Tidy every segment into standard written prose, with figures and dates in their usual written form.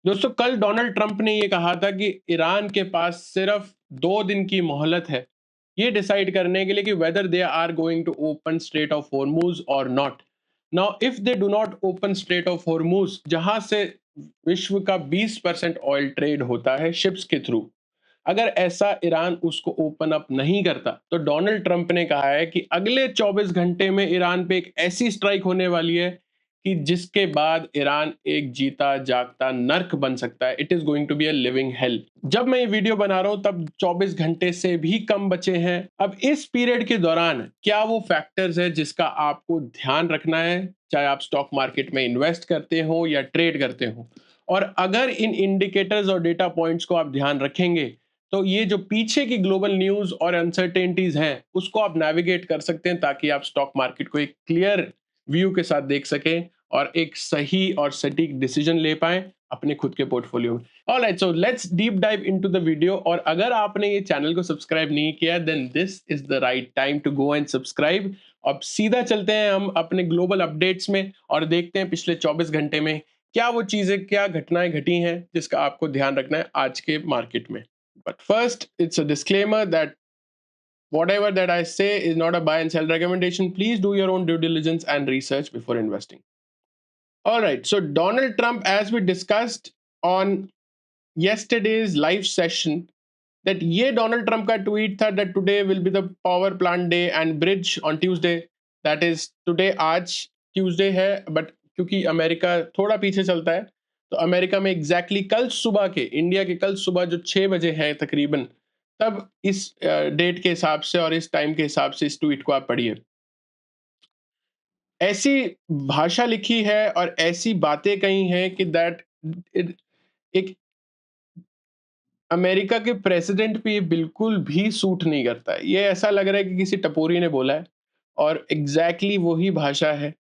दोस्तों कल Donald Trump ने ये कहा था कि ईरान के पास सिर्फ 2 दिन की मोहलत है ये डिसाइड करने के लिए कि whether they are going to open strait of Hormuz or not. Now if they do not open strait of Hormuz, जहां से विश्व का 20% ऑयल ट्रेड होता है शिप्स के थ्रू, अगर ऐसा ईरान उसको ओपन अप नहीं करता तो डोनाल्ड ट्रंप ने कहा है कि अगले 24 घंटे में ईरान पे एक ऐसी स्ट्राइक होने वाली है कि जिसके बाद ईरान एक जीता जागता नर्क बन सकता है। It is going to be a living hell. जब मैं ये वीडियो बना रहा हूं तब 24 घंटे से भी कम बचे हैं। अब इस पीरियड के दौरान क्या वो फैक्टर्स है जिसका आपको ध्यान रखना है, चाहे आप स्टॉक मार्केट में इन्वेस्ट करते हो या ट्रेड करते हो। और अगर इन इंडिकेटर्स और डेटा पॉइंट्स को आप ध्यान रखेंगे तो ये जो पीछे की ग्लोबल न्यूज और अनसर्टेनिटीज हैं उसको आप नेविगेट कर सकते हैं ताकि आप स्टॉक मार्केट को एक क्लियर व्यू के साथ देख सकें और एक सही और सटीक डिसीजन ले पाएं अपने खुद के पोर्टफोलियो में। All right, so let's deep dive into the video. और अगर आपने ये चैनल को सब्सक्राइब नहीं किया then this is the right time to go and subscribe. अब सीधा चलते हैं हम अपने ग्लोबल अपडेट्स में और देखते हैं पिछले 24 घंटे में क्या वो चीजें, क्या घटनाएं घटी हैं जिसका आपको ध्यान रखना है आज के मार्केट में। But first, it's a disclaimer that whatever that I say is not a buy and sell recommendation. Please do your own due diligence and research before investing. All right. So Donald Trump, as we discussed on yesterday's live session, that ये Donald Trump का tweet था that today will be the power plant day and bridge on Tuesday. That is today, आज Tuesday है, but क्योंकि America थोड़ा पीछे चलता है तो अमेरिका में एग्जैक्टली कल सुबह के, इंडिया के कल सुबह जो 6 बजे है तकरीबन, तब इस डेट के हिसाब से और इस टाइम के हिसाब से इस ट्वीट को आप पढ़िए। ऐसी भाषा लिखी है और ऐसी बातें कही हैं कि दैट एक अमेरिका के प्रेसिडेंट पे ये बिल्कुल भी सूट नहीं करता है। ये ऐसा लग रहा है कि किसी टपोरी ने बोला है और एग्जैक्टली वही भाषा है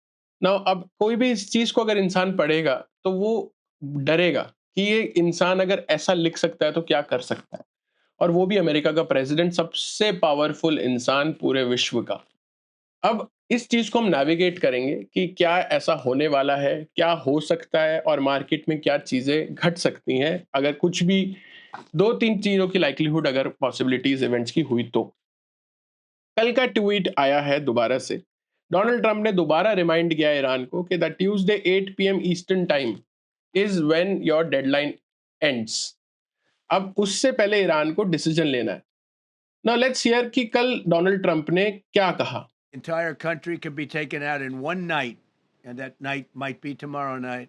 ना। अब कोई भी इस चीज को अगर इंसान पढ़ेगा तो वो डरेगा कि ये इंसान अगर ऐसा लिख सकता है तो क्या कर सकता है, और वो भी अमेरिका का प्रेसिडेंट, सबसे पावरफुल इंसान पूरे विश्व का। अब इस चीज को हम नेविगेट करेंगे कि क्या ऐसा होने वाला है, क्या हो सकता है और मार्केट में क्या चीजें घट सकती हैं अगर कुछ भी 2-3 चीजों की लाइक्लीहुड, अगर पॉसिबिलिटीज इवेंट्स की हुई तो। कल का ट्वीट आया है दोबारा से, डोनाल्ड ट्रंप ने दोबारा रिमाइंड किया ईरान को कि the Tuesday 8 PM eastern time is when your deadline ends. अब उससे पहले ईरान को डिसीजन लेना है। नाउ लेट्स हियर कि कल डोनाल्ड ट्रंप ने क्या कहा। Entire country could be taken out in one night, and that night might be tomorrow night.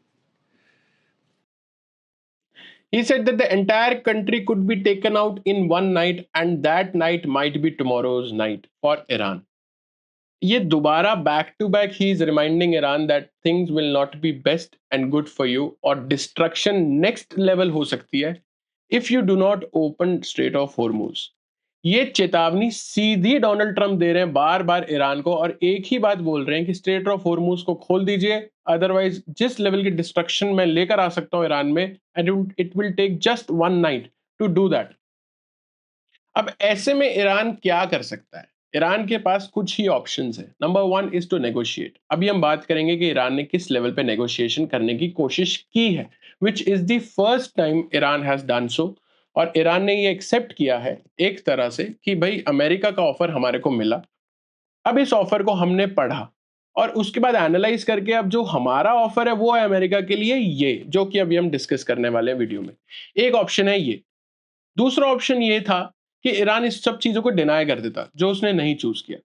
He said that the entire country could be taken out in one night and that night might be tomorrow's night for Iran. ये दोबारा back to back he is reminding Iran that things will not be best and good for you और destruction next level हो सकती है if you do not open strait of Hormuz. ये चेतावनी सीधी Donald Trump दे रहे हैं बार बार ईरान को और एक ही बात बोल रहे हैं कि स्ट्रेट ऑफ हॉर्मूज को खोल दीजिए, अदरवाइज जिस लेवल की डिस्ट्रक्शन मैं लेकर आ सकता हूं ईरान में, and it will take just one night to do that. अब ऐसे में ईरान क्या कर सकता है? ईरान के पास कुछ ही ऑप्शंस है। Number one is to negotiate. अभी हम बात करेंगे कि ईरान ने किस लेवल पे नेगोशिएशन करने की कोशिश की है, which is the first time Iran has done so. और ईरान ने ये एक्सेप्ट किया है एक तरह से कि भाई अमेरिका का ऑफर हमारे को मिला, अब इस ऑफर को हमने पढ़ा और उसके बाद एनालाइज करके अब जो हमारा ऑफर है वो है अमेरिका के लिए ये, जो कि अभी हम डिस्कस करने वाले हैं वीडियो में। एक ऑप्शन है ये। दूसरा ऑप्शन ये था कि ईरान इस सब चीजों को डिनाई कर देता, जो उसने नहीं चूज किया।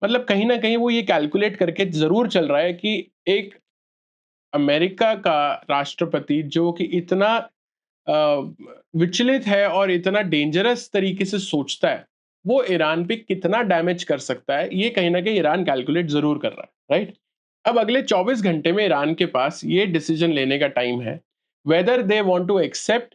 मतलब कहीं ना कहीं वो ये कैलकुलेट करके जरूर चल रहा है कि एक अमेरिका का राष्ट्रपति जो कि इतना विचलित है और इतना डेंजरस तरीके से सोचता है, वो ईरान पे कितना डैमेज कर सकता है, ये कहीं ना कहीं ईरान कैलकुलेट जरूर कर रहा है, राइट। अब अगले 24 घंटे में ईरान के पास ये डिसीजन लेने का टाइम है whether they want to accept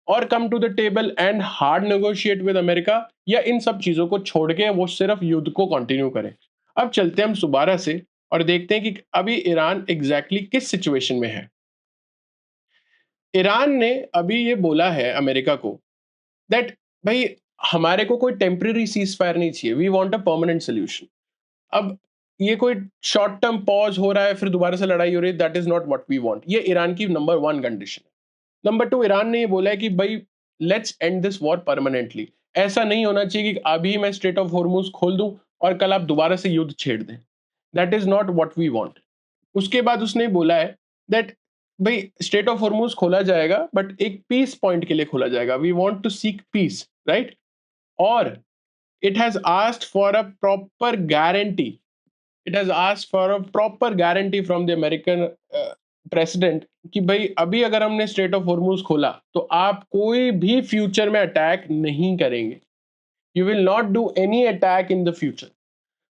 or come to the table and hard negotiate with America, या इन सब चीजों को छोड़ के वो सिर्फ युद्ध को कंटिन्यू करें। अब चलते हैं हम दोबारा से और देखते हैं कि अभी ईरान एग्जैक्टली किस सिचुएशन में है। ईरान ने अभी ये बोला है अमेरिका को दैट भाई हमारे को कोई टेम्पररी सीज फायर नहीं चाहिए, we want a permanent solution. अब ये कोई शॉर्ट टर्म पॉज हो रहा है फिर दोबारा से लड़ाई हो रही है, that is not what we want. ये ईरान की नंबर वन कंडीशन है। नंबर 2, ईरान ने ये बोला है कि भाई let's end this war permanently. ऐसा नहीं होना चाहिए कि अभी मैं स्ट्रेट ऑफ हॉर्मुज खोल दूं और कल आप दोबारा से युद्ध छेड़ दें। That is not what we want. उसके बाद उसने बोला है दैट भाई स्ट्रेट ऑफ हॉर्मुज खोला जाएगा बट एक पीस पॉइंट के लिए खोला जाएगा, we want to seek peace, right? और it has asked for a proper guarantee, it has asked for a proper guarantee from the American president कि भाई अभी अगर हमने स्ट्रेट ऑफ हॉर्मुज खोला तो आप कोई भी फ्यूचर में अटैक नहीं करेंगे, you will not do any attack in the future.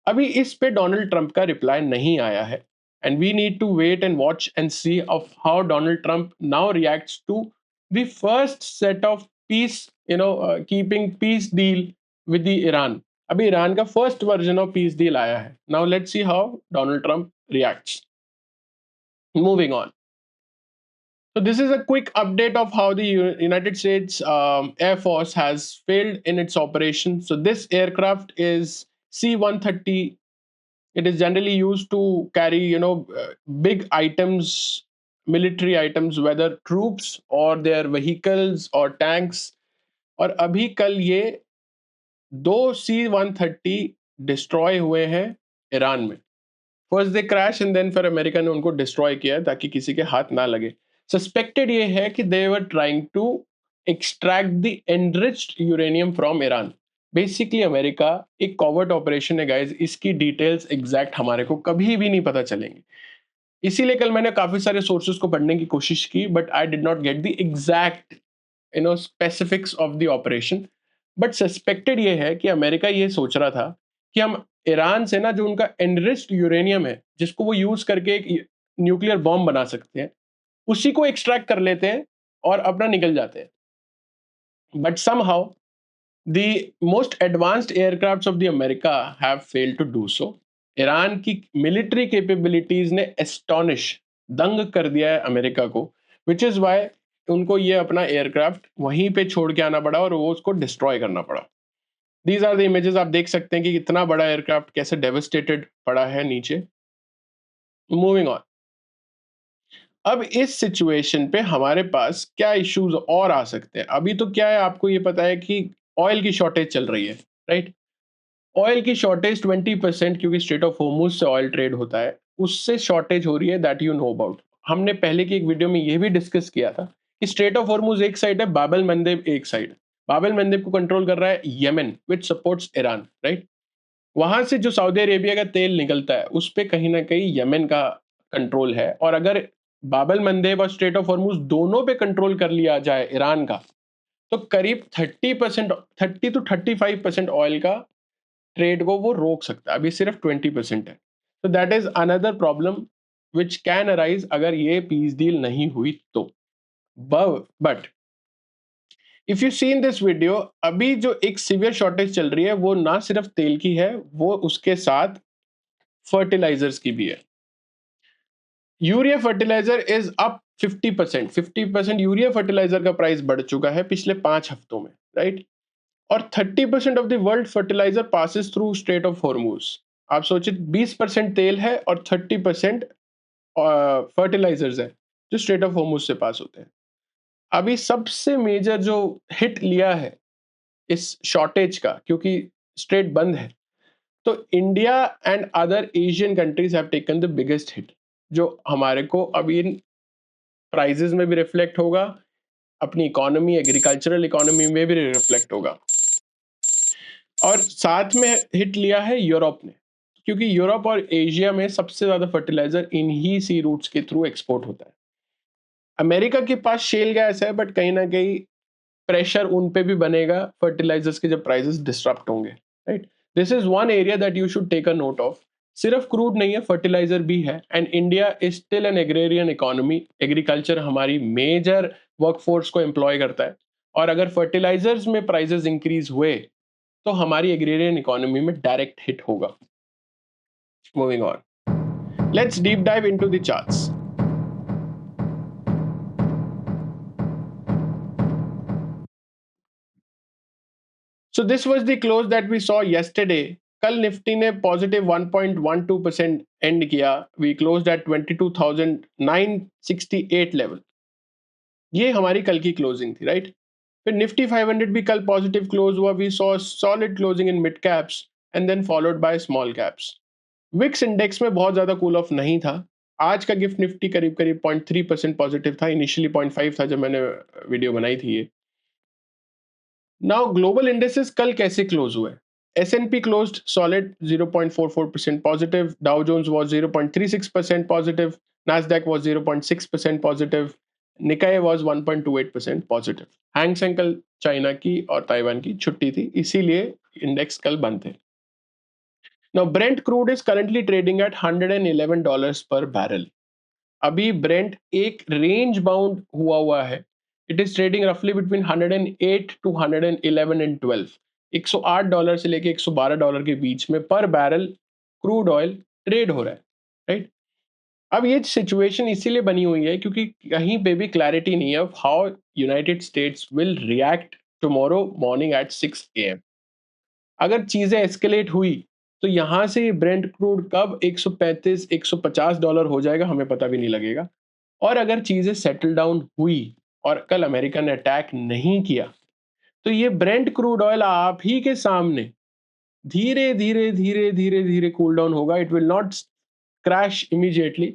अभी इस पे डोनाल्ड ट्रंप का रिप्लाई नहीं आया है, and we need to wait and watch and see of how Donald Trump now reacts to the first set of peace, keeping peace deal with the Iran. अभी Iran का first version of peace deal आया है। Now let's see how Donald Trump reacts. Moving on, so this is a quick update of how the United States Air Force has failed in its operation. So this aircraft is C-130. It is generally used to carry, big items, military items, whether troops or their vehicles or tanks. और अभी कल ये 2 C-130 destroy हुए हैं Iran में। First they crash and then फिर America ने उनको डिस्ट्रॉय किया है ताकि किसी के हाथ ना लगे। सस्पेक्टेड ये है कि they were trying to extract the enriched uranium from Iran. Basically America एक कॉवर्ट ऑपरेशन है गाइस, इसकी डिटेल्स एग्जैक्ट हमारे को कभी भी नहीं पता चलेंगी। इसीलिए कल मैंने काफी सारे सोर्सेज को पढ़ने की कोशिश की, but I did not get the exact specifics of the operation. But suspected ये है कि अमेरिका ये सोच रहा था कि हम ईरान से ना जो उनका एनरिच्ड यूरेनियम है जिसको वो यूज करके एक न्यूक्लियर बॉम्ब बना सकते हैं, उसी को एक्सट्रैक्ट कर लेते हैं और अपना निकल जाते हैं। But somehow the most advanced aircrafts of the America have failed to do so. Iran की मिलिट्री कैपेबिलिटीज ने एस्टॉनिश, दंग कर दिया है अमेरिका को, विच इज वाई उनको ये अपना एयरक्राफ्ट वहीं पे छोड़ के आना पड़ा और वो उसको डिस्ट्रॉय करना पड़ा। दीज आर द इमेजेस, आप देख सकते हैं कि कितना बड़ा एयरक्राफ्ट कैसे डेवास्टेटेड पड़ा है नीचे। मूविंग ऑन, अब इस सिचुएशन पे हमारे पास क्या इश्यूज और आ सकते हैं। अभी तो क्या है, आपको ये पता है कि ऑयल की शॉर्टेज चल रही है, राइट? ऑयल की शॉर्टेज 20%, क्योंकि स्ट्रेट ऑफ होर्मुज से ऑयल ट्रेड होता है, उससे शॉर्टेज हो रही है, दैट यू नो अबाउट। हमने पहले की एक वीडियो में ये भी डिस्कस किया था कि स्ट्रेट ऑफ होर्मुज एक साइड है, बाबल मंदेब एक साइड। बाबल मंदेब को कंट्रोल कर रहा है Yemen which supports Iran, right? वहां से जो सऊदी अरेबिया का तेल निकलता है उस पे कहीं ना कहीं यमन का कंट्रोल है, और अगर बाबल मंदेब और स्ट्रेट ऑफ हॉर्मुज दोनों पे कंट्रोल कर लिया जाए ईरान का, तो करीब 30%, 30 to 35% ऑयल का ट्रेड को वो रोक सकता है। अभी सिर्फ 20% है। तो that is another problem which can arise अगर ये पीस डील नहीं हुई तो। But if you see in this video, अभी जो एक सीवियर शॉर्टेज चल रही है वो ना सिर्फ तेल की है, वो उसके साथ फर्टिलाइजर्स की भी है। Urea fertilizer is up 50%। Urea fertilizer का प्राइस बढ़ चुका है पिछले 5 हफ्तों में, राइट? और 30% of the world fertilizer passes through strait of Hormuz. आप सोचिए 20% तेल है और 30% फर्टिलाइजर्स है जो स्ट्रेट ऑफ हॉर्मुज से पास होते हैं। अभी सबसे मेजर जो हिट लिया है इस शॉर्टेज का, क्योंकि स्ट्रेट बंद है, तो India and other Asian countries have taken the biggest hit, जो हमारे को अभी इन प्राइजेस में भी रिफ्लेक्ट होगा, अपनी इकोनॉमी, एग्रीकल्चरल इकोनॉमी में भी रिफ्लेक्ट होगा। और साथ में हिट लिया है यूरोप ने, क्योंकि यूरोप और एशिया में सबसे ज्यादा फर्टिलाइजर इन्हीं सी रूट्स के थ्रू एक्सपोर्ट होता है। अमेरिका के पास शेल गैस है, बट कहीं ना कहीं प्रेशर उन पे भी बनेगा फर्टिलाइजर्स के जब प्राइसेस डिस्टरप्ट होंगे, right? This is one area that you should take a note of. सिर्फ क्रूड नहीं है, फर्टिलाइजर भी है, and India is still an agrarian economy. Agriculture हमारी मेजर वर्कफोर्स को एम्प्लॉय करता है, और अगर फर्टिलाइजर्स में प्राइसेस इंक्रीज हुए तो हमारी एग्रेरियन इकोनॉमी में डायरेक्ट हिट होगा। Moving on, let's deep dive into the charts. So this was the close that we saw yesterday. कल निफ्टी ने पॉजिटिव 1.12% एंड किया। We closed at 22,968 level. ये हमारी कल की क्लोजिंग थी, राइट? फिर निफ्टी 500 भी कल पॉजिटिव क्लोज हुआ, we saw solid closing in mid caps and then followed by small caps. VIX index में बहुत ज्यादा कूल ऑफ नहीं था। आज का गिफ्ट निफ्टी करीब करीब 0.3% पॉजिटिव था, इनिशियली 0.5 था जब मैंने वीडियो बनाई थी ये। नाउ ग्लोबल इंडेक्सेस कल कैसे क्लोज हुए? S&P closed solid 0.44% positive, Dow Jones was 0.36% positive, Nasdaq was 0.6% positive, Nikkei was 1.28% positive. Hang Seng कल चाइना की और ताइवान की छुट्टी थी, इसीलिए इंडेक्स कल बंद थे। Now Brent crude is currently trading at $111 per barrel. अभी ब्रेंट एक रेंज बाउंड हुआ है। इट इज ट्रेडिंग रफली बिटवीन 108 टू 111 एंड 12, $108 से लेके $112 के बीच में पर बैरल क्रूड ऑयल ट्रेड हो रहा है, राइट? अब ये सिचुएशन इसीलिए बनी हुई है क्योंकि कहीं पे भी क्लैरिटी नहीं है of how United States will react tomorrow morning at 6 AM। अगर चीजें एस्केलेट हुई तो यहां से ब्रेंट क्रूड कब 135 $150 हो जाएगा हमें पता भी नहीं लगेगा। और अगर चीजें सेटल डाउन हुई और कल अमेरिका ने अटैक नहीं किया तो ये ब्रेंट क्रूड ऑयल आप ही के सामने धीरे धीरे धीरे धीरे धीरे कूल डाउन होगा। It will not crash immediately,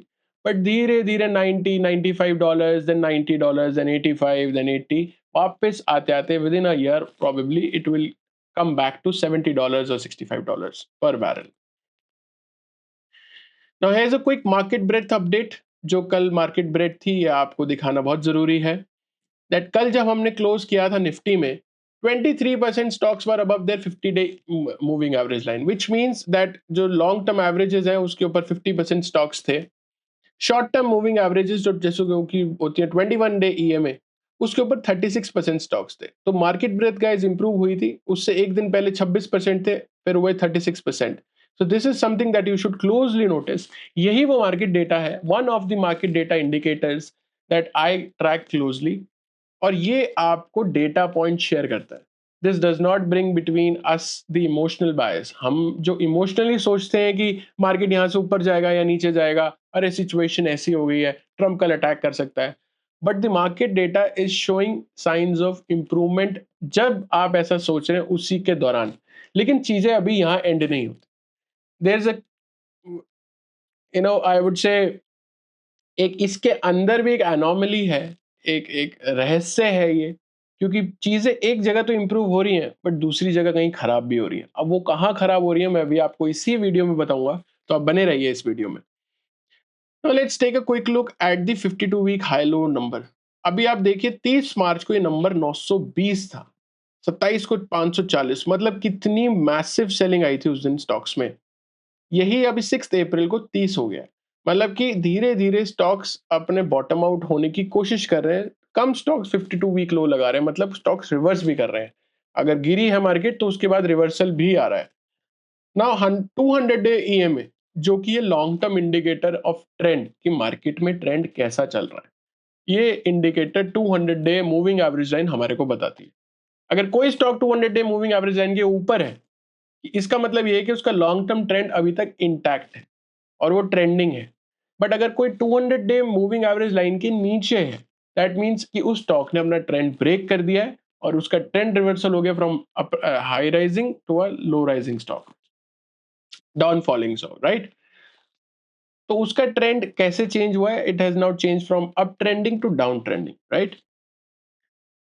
but धीरे धीरे 90 $95 देन $90 देन 85 देन 80 वापस आते आते with in a year probably it will come back to $70 or $65 per barrel. Now here's a quick market breadth update। जो कल market bread थी ये आपको दिखाना बहुत जरूरी है। दैट कल जब हमने क्लोज किया था निफ्टी में 23% stocks were above their 50-day moving average line, which means that जो लॉन्ग टर्म एवरेजेस हैं उसके ऊपर 50% स्टॉक्स थे। शॉर्ट टर्म मूविंग एवरेजेस जो जैसे कि होती है 21-day EMA, उसके ऊपर 36% स्टॉक्स थे। तो मार्केट ब्रेथ गाइस इंप्रूव हुई थी, उससे एक दिन पहले 26% थे, फिर हुए 36%। So this is something that you should closely notice. यही वो मार्केट डेटा है, one of the market data indicators that I track closely, और ये आपको डेटा पॉइंट शेयर करता है। This does not bring between us the emotional bias. हम जो इमोशनली सोचते हैं कि मार्केट यहाँ से ऊपर जाएगा या नीचे जाएगा, अरे सिचुएशन ऐसी हो गई है, ट्रम्प कल अटैक कर सकता है, but the market data is showing science of improvement जब आप ऐसा सोच रहे हैं उसी के दौरान। लेकिन चीजें अभी यहाँ एंड नहीं होती। There is a I would say एक इसके अंदर भी एक एनोमली है, एक एक रहस्य है ये, क्योंकि चीजें एक जगह तो इंप्रूव हो रही हैं बट दूसरी जगह कहीं खराब भी हो रही हैं। अब वो कहाँ खराब हो रही है मैं अभी आपको इसी वीडियो में बताऊंगा, तो आप बने रहिए इस वीडियो में। तो let's take a quick look at the 52 week high low number. अभी आप देखिए 30 मार्च को ये नंबर 920 था, 27 को 540, मतलब कितनी मैसिव सेलिंग आई थी उस दिन स्टॉक्स में। यही अभी 6 अप्रैल को 30 हो गया। मतलब कि धीरे धीरे स्टॉक्स अपने बॉटम आउट होने की कोशिश कर रहे हैं। कम स्टॉक्स 52 वीक लो लगा रहे हैं, मतलब स्टॉक्स रिवर्स भी कर रहे हैं। अगर गिरी है मार्केट तो उसके बाद रिवर्सल भी आ रहा है। नाउ 200-day EMA, जो कि ये long term indicator of trend कि मार्केट में ट्रेंड कैसा चल रहा है, ये indicator 200-day moving average line हमारे को बताती है। अगर कोई stock 200-day moving average line के ऊपर है, इसका मतलब ये है कि उसका लॉन्ग टर्म ट्रेंड अभी तक इंटैक्ट है और वो ट्रेंडिंग है। बट अगर कोई 200-day मूविंग एवरेज लाइन के नीचे है, दैट मींस कि उस स्टॉक ने अपना ट्रेंड ब्रेक कर दिया है और उसका ट्रेंड रिवर्सल हो गया from high rising to a low rising stock, down falling stock, right? तो उसका ट्रेंड कैसे चेंज हुआ है? It has now change from up trending to down trending, right?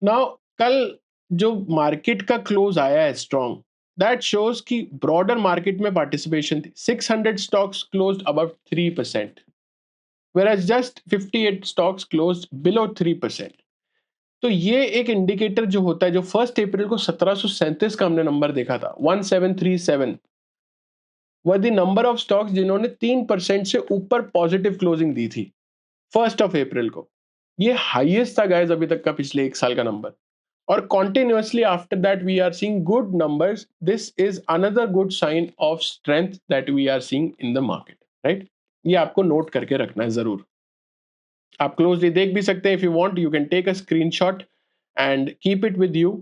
Now कल जो मार्केट का क्लोज आया है स्ट्रॉन्ग, दैट शोज कि ब्रॉडर मार्केट में पार्टिसिपेशन थी। 600 स्टॉक्स क्लोज्ड अबव 3%, whereas just 58 stocks closed below 3%। तो ये एक इंडिकेटर जो होता है, जो 1 अप्रैल को 1737 का हमने नंबर देखा था 1737, वह द नंबर ऑफ स्टॉक्स जिन्होंने 3% से ऊपर पॉजिटिव क्लोजिंग दी थी 1 अप्रैल को। ये हाईएस्ट था गाइस अभी तक का पिछले एक साल का नंबर। और continuously after that we are seeing good numbers. This is another good sign of strength that we are seeing in the market, right? ये आपको नोट करके रखना है जरूर। आप क्लोजली देख भी सकते हैं। If you want you can take a screenshot and keep it with you,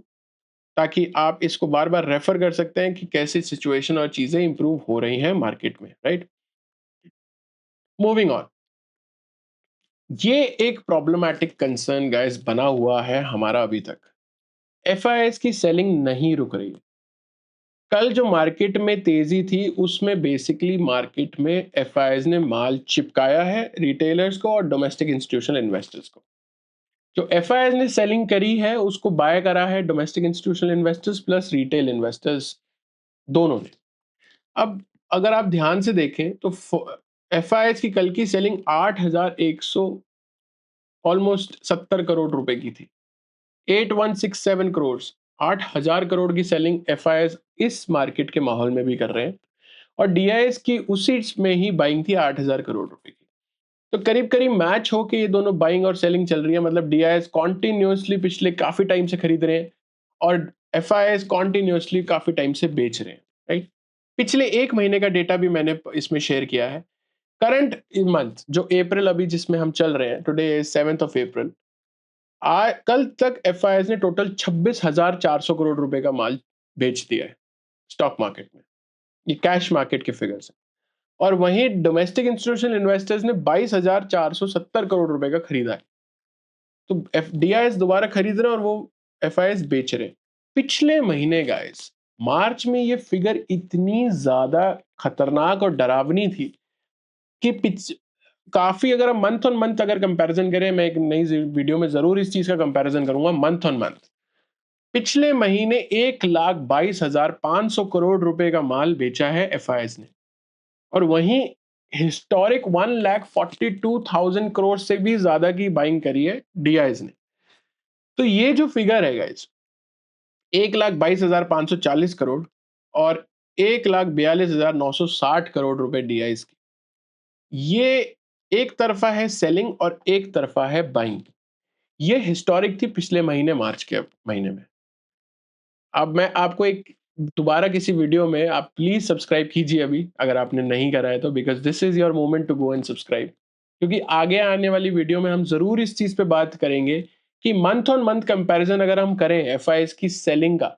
ताकि आप इसको बार बार रेफर कर सकते हैं कि कैसी सिचुएशन और चीजें इंप्रूव हो रही हैं मार्केट में, राइट? Moving on. ये एक प्रॉब्लमैटिक कंसर्न गाइस बना हुआ है हमारा अभी तक। एफआईआईज की सेलिंग नहीं रुक रही। कल जो मार्केट में तेजी थी उसमें बेसिकली मार्केट में एफआईआईज ने माल चिपकाया है रिटेलर्स को और डोमेस्टिक इंस्टीट्यूशनल इन्वेस्टर्स को। जो एफआईआईज ने सेलिंग करी है उसको बाय करा है domestic institutional investors plus retail investors दोनों ने। अब अगर आप ध्यान से देखें तो एफआईआईज की कल की सेलिंग 8,100 ऑलमोस्ट 70 करोड़ रुपए की थी। 8167 करोड़, 8,000 करोड़ की सेलिंग एफआईआईज इस मार्केट के माहौल में भी कर रहे हैं और डीआईएस की उसी में ही बाइंग थी 8,000 करोड़ रुपए की। तो करीब करीब मैच हो के ये दोनों बाइंग और सेलिंग चल रही है। मतलब डीआईएस कॉन्टिन्यूसली पिछले काफी टाइम से खरीद रहे हैं और एफआईआईज कॉन्टिन्यूसली काफी टाइम से बेच रहे हैं, राइट। पिछले एक महीने का डेटा भी मैंने इसमें शेयर किया है। करंट मंथ जो अप्रैल अभी जिसमें हम चल रहे हैं, टुडे 7th of April, कल तक एफआईआईज ने टोटल 26,400 करोड़ रुपए का माल बेच दिया है स्टॉक मार्केट में। ये कैश मार्केट के फिगर्स हैं। और वहीं डोमेस्टिक इंस्टीट्यूशनल इन्वेस्टर्स ने 22,470 करोड़ रुपए का खरीदा है। तो एफडीआईएस दोबारा खरीद रहे हैं और वो एफआईआईएस बेच रहे हैं। पिछले महीने गाइस मार्च में ये फिगर इतनी ज्यादा खतरनाक और डरावनी थी कि काफी, अगर हम मंथ ऑन मंथ अगर कंपैरिजन करें, मैं एक नई वीडियो में जरूर इस चीज का कंपैरिजन करूंगा मंथ ऑन मंथ। पिछले महीने 1,22,500 करोड़ रुपए का माल बेचा है एफआईआईएस ने और वहीं हिस्टोरिक 1,42,000 करोड़ से भी ज्यादा की बाइंग करी है डीआईएस ने। तो ये जो फिगर है गाइस 1,22,540 करोड़ और 1,42,960 करोड़ रुपए डीआईएस की, ये एक तरफा है सेलिंग और एक तरफा है बाइंग। ये हिस्टोरिक थी पिछले महीने मार्च के महीने में। अब मैं आपको एक दोबारा किसी वीडियो में, आप प्लीज सब्सक्राइब कीजिए अभी अगर आपने नहीं करा है तो, because this is your moment to go and subscribe. क्योंकि आगे आने वाली वीडियो में हम जरूर इस चीज पे बात करेंगे कि मंथ ऑन मंथ कंपैरिजन अगर हम करें एफआईएस की सेलिंग का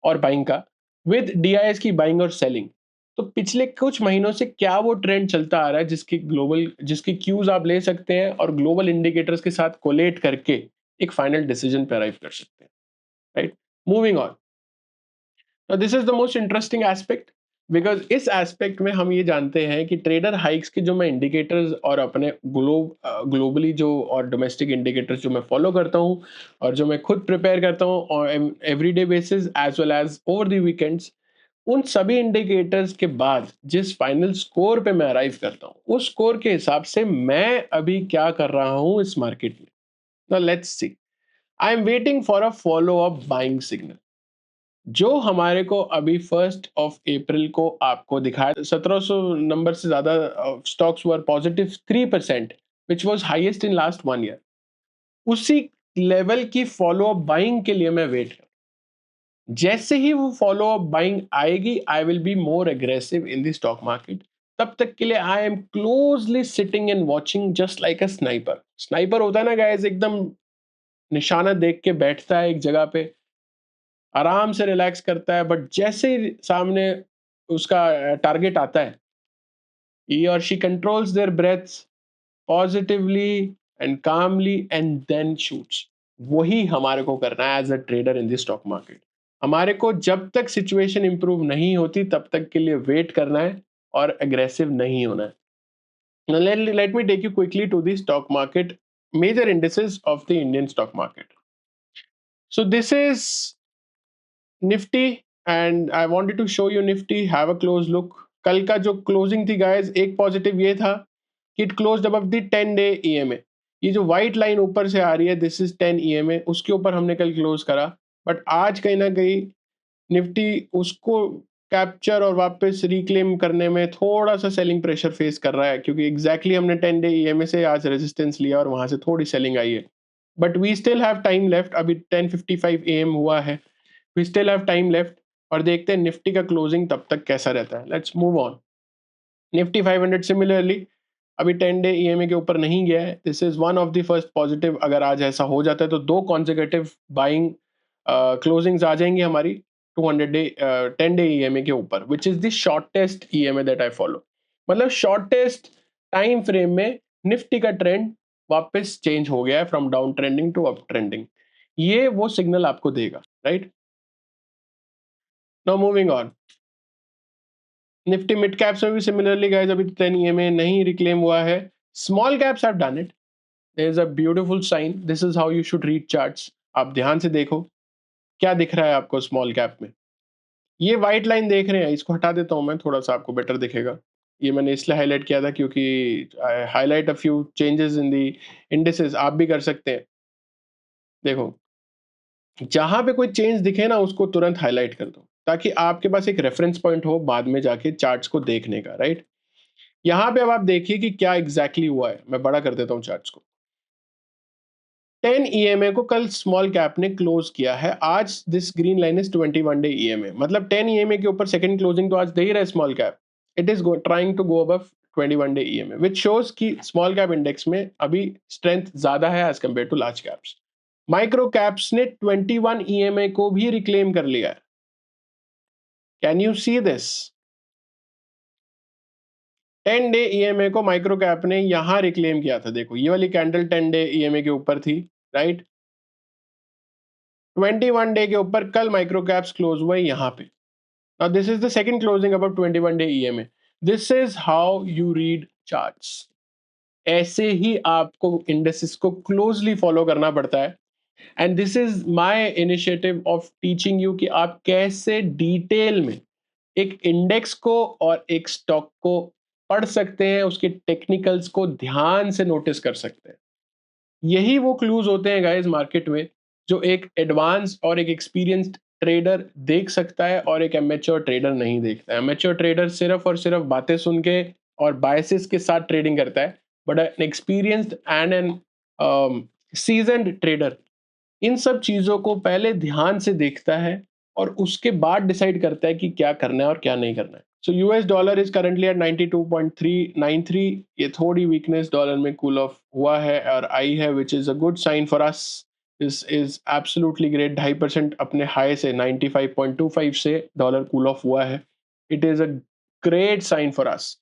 और बाइंग का विद डीआईएस की बाइंग और सेलिंग, तो पिछले कुछ महीनों से क्या वो ट्रेंड चलता आ रहा है जिसकी क्यूज आप ले सकते हैं और ग्लोबल इंडिकेटर्स के साथ कोलेट करके एक फाइनल डिसीजन पे अराइव कर सकते हैं, right. Moving on, this is the most interesting aspect, because इस एस्पेक्ट में हम ये जानते हैं कि ट्रेडर हाइक्स के जो मैं इंडिकेटर्स और अपने ग्लोबली जो और डोमेस्टिक इंडिकेटर्स जो मैं फॉलो करता हूँ और जो मैं खुद प्रिपेयर करता हूँ और everyday basis as well as over the weekends, उन सभी इंडिकेटर्स के बाद जिस फाइनल स्कोर पे मैं अराइव करता हूँ उस स्कोर के हिसाब से मैं अभी क्या कर रहा हूँ इस मार्केट में। Now let's C, I am waiting for a follow up buying signal जो हमारे को अभी 1 अप्रैल को आपको दिखाया। 1700 नंबर से ज्यादा stocks were positive 3%, which was highest in last 1 year. उसी लेवल की फॉलो अप बाइंग के लिए मैं वेट कर, जैसे ही वो फॉलो अप बाइंग आएगी I will be more aggressive in the stock market. तब तक के लिए I am closely sitting and watching just like a sniper. Sniper होता है ना गाइस, एकदम निशाना देख के बैठता है एक जगह पे, आराम से रिलैक्स करता है, बट जैसे ही सामने उसका टारगेट आता है, he or she controls their breaths positively and calmly and then shoots। वही हमारे को करना है as a trader in the stock market. हमारे को जब तक सिचुएशन इंप्रूव नहीं होती तब तक के लिए वेट करना है और एग्रेसिव नहीं होना है। Now let me take you quickly to the stock market major indices of the Indian stock market. So this is Nifty and I wanted to show you Nifty, have a close look. कल का जो closing थी guys, एक positive ये था कि it closed above the 10-day EMA. ये जो व्हाइट लाइन ऊपर से आ रही है दिस इज 10 ईएमए, उसके ऊपर हमने कल क्लोज करा। बट आज कहीं ना कहीं निफ्टी उसको कैप्चर और वापस रिक्लेम करने में थोड़ा सा सेलिंग प्रेशर फेस कर रहा है, क्योंकि एग्जैक्टली हमने 10-day ईएमए से आज रेजिस्टेंस लिया और वहां से थोड़ी सेलिंग आई है। But we still have time left, अभी 10:55 AM हुआ है, we still have time left और देखते हैं निफ्टी का क्लोजिंग तब तक कैसा रहता है। Let's move on. Nifty 500 similarly अभी 10-day ईएमए के ऊपर नहीं गया है। This is one of the first positive. अगर आज ऐसा हो जाता है तो दो कॉन्जिक्यूटिव बाइंग क्लोजिंग्स आ जाएंगी हमारी 200-day 10-day ईएमए के ऊपर, which is the shortest EMA that I follow. मतलब शॉर्टेस्ट टाइम फ्रेम में निफ्टी का ट्रेंड वापस चेंज हो गया है from down trending to up trending, ये वो सिग्नल आपको देगा, right. Now moving on, Nifty mid caps में भी सिमिलरली गाइस अभी 10 EMA नहीं रिक्लेम हुआ है। Small caps have done it, there is a beautiful sign, this is how you should read charts. आप ध्यान से देखो क्या दिख रहा है आपको स्मॉल कैप में, ये व्हाइट लाइन देख रहे हैं, इसको हटा देता हूं मैं, थोड़ा सा आपको बेटर दिखेगा। ये मैंने इसलिए हाईलाइट किया था क्योंकि highlight a few changes in the indices, आप भी कर सकते हैं। देखो जहां पे कोई चेंज दिखे ना उसको तुरंत हाईलाइट कर दो, ताकि आपके पास एक रेफरेंस पॉइंट हो बाद में जाके चार्ट्स को देखने का, राइट। यहाँ पे अब आप देखिए कि क्या एग्जैक्टली हुआ है, मैं बड़ा कर देता हूँ चार्ट्स को। 10 EMA को कल स्मॉल कैप ने क्लोज किया है, आज this green line is 21 day EMA, मतलब 10 EMA के ऊपर सेकंड क्लोजिंग तो आज दे ही रहा है small cap, it is trying to go above 21 day EMA, which shows कि स्मॉल कैप इंडेक्स में अभी स्ट्रेंथ ज्यादा है as compare to large caps. Micro caps ने 21 EMA को भी रिक्लेम कर लिया है, can you see this. 10 day EMA को माइक्रो कैप ने यहां रिक्लेम किया था, देखो ये वाली कैंडल 10 डे EMA के ऊपर थी, राइट। 21 डे के ऊपर कल माइक्रो कैप्स क्लोज हुए यहाँ पे। Now this is the second closing above 21 day EMA. This is how you read charts. ऐसे ही आपको इंडेक्सेस को क्लोजली फॉलो करना पड़ता है, and this is my initiative of teaching you कि आप कैसे डिटेल में एक इंडेक्स को और एक स्टॉक को पढ़ सकते हैं, उसके टेक्निकल्स को ध्यान से नोटिस कर सकते हैं। यही वो क्लूज होते हैं गाइस मार्केट में, जो एक एडवांस और एक एक्सपीरियंस्ड ट्रेडर देख सकता है और एक एमेच्योर ट्रेडर नहीं देखता है। एमेच्योर ट्रेडर सिर्फ और सिर्फ बातें सुन के और बायसेस के साथ ट्रेडिंग करता है, but an experienced and an seasoned trader इन सब चीजों को पहले ध्यान से देखता है और उसके बाद डिसाइड करता है कि क्या करना है और क्या नहीं करना है। So US dollar is currently at 92.393, ये थोड़ी वीकनेस डॉलर में कूल ऑफ हुआ है और आई है, which is a good sign for us. This is absolutely great, 2.5% अपने हाई से 95.25 से डॉलर कूल ऑफ हुआ है, it is a great sign for us.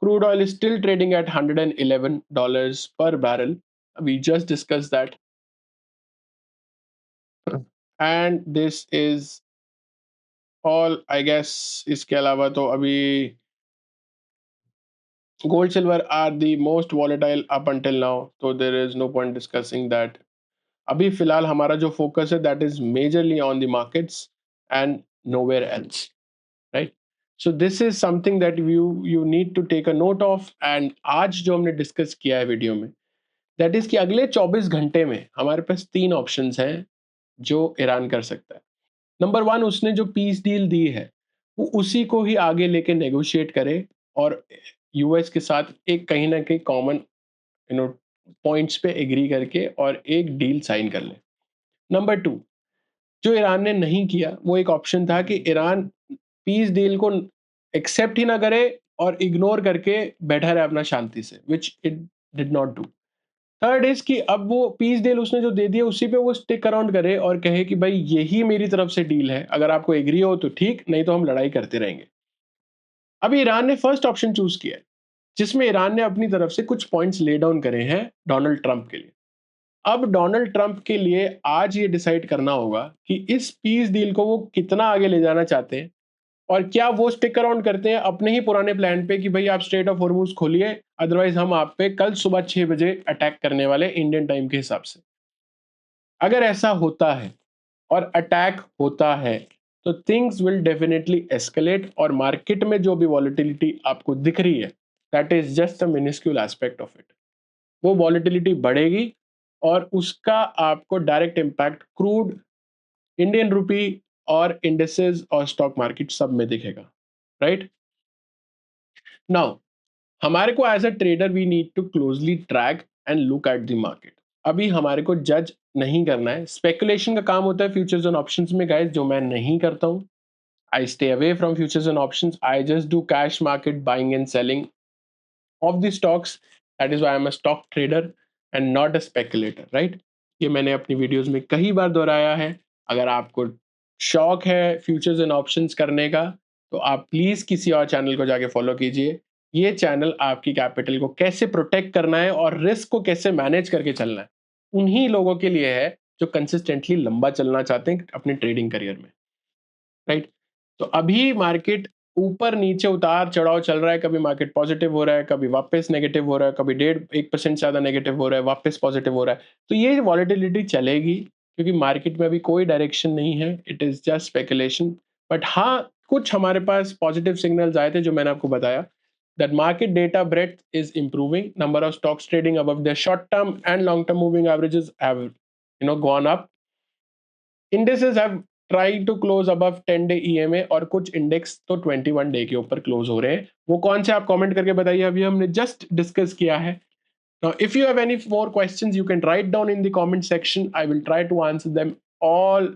Crude oil is still trading at $111 per barrel. We just discussed that. And this is all, I guess. इसके अलावा तो अभी gold silver are the most volatile up until now, so there is no point discussing that. अभी फिलहाल हमारा जो focus है that is majorly on the markets and nowhere else, right? So this is something that you need to take a note of. And आज जो हमने discuss किया है वीडियो में, दैट इज कि अगले 24 घंटे में हमारे पास 3 ऑप्शंस हैं जो ईरान कर सकता है। नंबर 1, उसने जो पीस डील दी है वो उसी को ही आगे लेके नेगोशिएट करे और यूएस के साथ एक कहीं ना कहीं कॉमन पॉइंट्स पे एग्री करके और एक डील साइन कर ले। नंबर 2, जो ईरान ने नहीं किया वो एक ऑप्शन था कि ईरान पीस डील को एक्सेप्ट ही ना करे और इग्नोर करके बैठा रहे अपना शांति से, which it did not do. Third is कि अब वो पीस डील उसने जो दे दिया उसी पे वो स्टिक अराउंड करे और कहे कि भाई यही मेरी तरफ से डील है, अगर आपको एग्री हो तो ठीक, नहीं तो हम लड़ाई करते रहेंगे। अभी ईरान ने फर्स्ट ऑप्शन चूज किया है, जिसमें ईरान ने अपनी तरफ से कुछ पॉइंट्स ले डाउन करे हैं डोनाल्ड ट्रंप के लिए। अब डोनाल्ड ट्रंप के लिए आज ये डिसाइड करना होगा कि इस पीस डील को वो कितना आगे ले जाना चाहते हैं, और क्या वो स्टिक अराउंड करते हैं अपने ही पुराने प्लान पे कि भाई आप स्ट्रेट ऑफ हॉर्मूज खोलिए, अदरवाइज हम आप पे कल सुबह 6 बजे अटैक करने वाले इंडियन टाइम के हिसाब से। अगर ऐसा होता है और अटैक होता है तो थिंग्स विल डेफिनेटली एस्केलेट, और मार्केट में जो भी वॉलेटिलिटी आपको दिख रही है that is just a minuscule aspect of it. वो वॉलेटिलिटी बढ़ेगी और उसका आपको direct impact crude, Indian rupee और इंडिसेस और स्टॉक मार्केट सब में दिखेगा, राइट। नाउ हमारे को as a trader we need to closely track and look at the market. अभी हमारे को जज नहीं करना है, स्पेकुलेशन का काम होता है फ्यूचर्स एंड ऑप्शंस में गाइस, जो मैं नहीं करता हूं। I stay away from futures and options, I just do cash market buying and selling of the stocks, that is why I am a stock trader and not a speculator, right. ये मैंने अपनी videos में कई बार दोहराया है। अगर आपको शौक है फ्यूचर्स एंड ऑप्शंस करने का तो आप प्लीज किसी और चैनल को जाके फॉलो कीजिए, ये चैनल आपकी कैपिटल को कैसे प्रोटेक्ट करना है और रिस्क को कैसे मैनेज करके चलना है, उन्हीं लोगों के लिए है जो कंसिस्टेंटली लंबा चलना चाहते हैं अपने ट्रेडिंग करियर में, राइट? तो अभी मार्केट ऊपर नीचे उतार चढ़ाव चल रहा है, कभी मार्केट पॉजिटिव हो रहा है, कभी वापस नेगेटिव हो रहा है, कभी 1% ज्यादा नेगेटिव हो रहा है, वापस पॉजिटिव हो रहा है। तो ये वॉलेटिलिटी चलेगी क्योंकि मार्केट में अभी कोई डायरेक्शन नहीं है, it is just speculation. But हाँ, कुछ हमारे पास पॉजिटिव सिग्नल्स आए थे जो मैंने आपको बताया, that market data breadth is improving, number of stocks trading above their short term and long term moving averages have gone up, indices have tried to close above 10-day EMA और कुछ index तो 21 day के ऊपर close हो रहे हैं। वो कौन से आप कमेंट करके बताइए, अभी हमने जस्ट डिस्कस किया है। Now, if you have any more questions, you can write down in the comment section. I will try to answer them all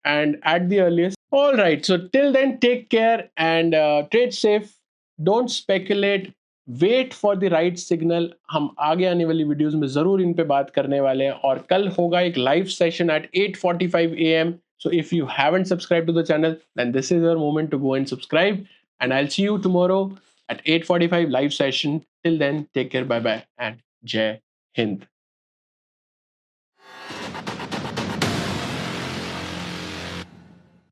and at the earliest. All right. So till then, take care and trade safe. Don't speculate. Wait for the right signal. हम आगे आने वाली videos में जरूर इन पे बात करने वाले हैं और कल होगा एक live session at 8:45 a.m. So if you haven't subscribed to the channel, then this is your moment to go and subscribe. And I'll see you tomorrow at 8:45 live session. Till then, take care. Bye bye and Jai Hind.